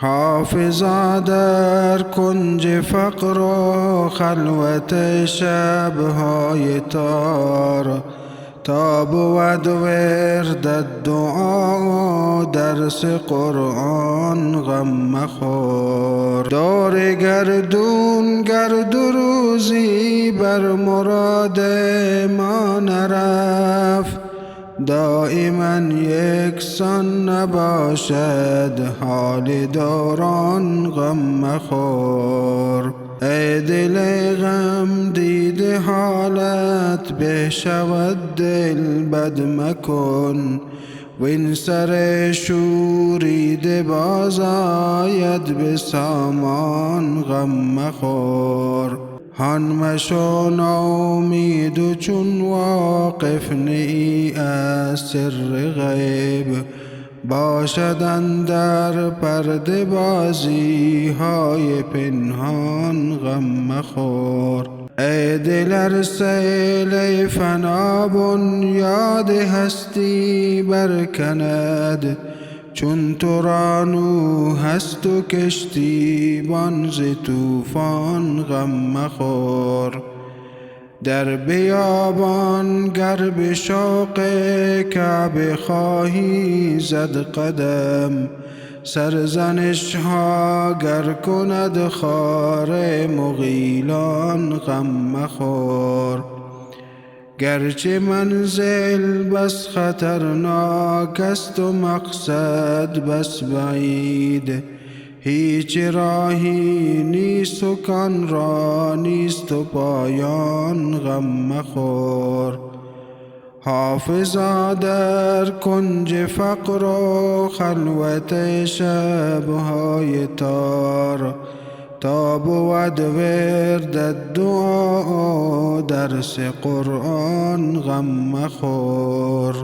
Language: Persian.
حافظا در کنج فقر و خلوت شبهای تار، تا بود ورد دعا و درس قرآن غم مخور. دور گردون گرد و روزی بر مراد ما نرفت، دائما یکسان نباشد حال دوران غم مخور. ای دل غم دیده حالت به شود دل بد مکن، وین سر شوریده باز آید به سامان غم مخور. هان مشو ناامید و چون واقف نه ای از سر غیب، باشد اندر پرده بازی های پنهان غم مخور. ای دل ار سیل فنا بنیاد هستی برکند، چون تو را نوح است و کشتیبان ز طوفان غم مخور. در بیابان گر به شوق کعبه خواهی زد قدم، سرزنش ها گر کند خار مغیلان غم مخور. گرچه منزل بس خطرناک است و مقصد بس بعید، هیچ راهی نیست و کان را نیست و پایان غم مخور. حافظا در کنج فقر و خلوت شبهای تار، تا بود ورد دعا و درس قرآن غم مخور.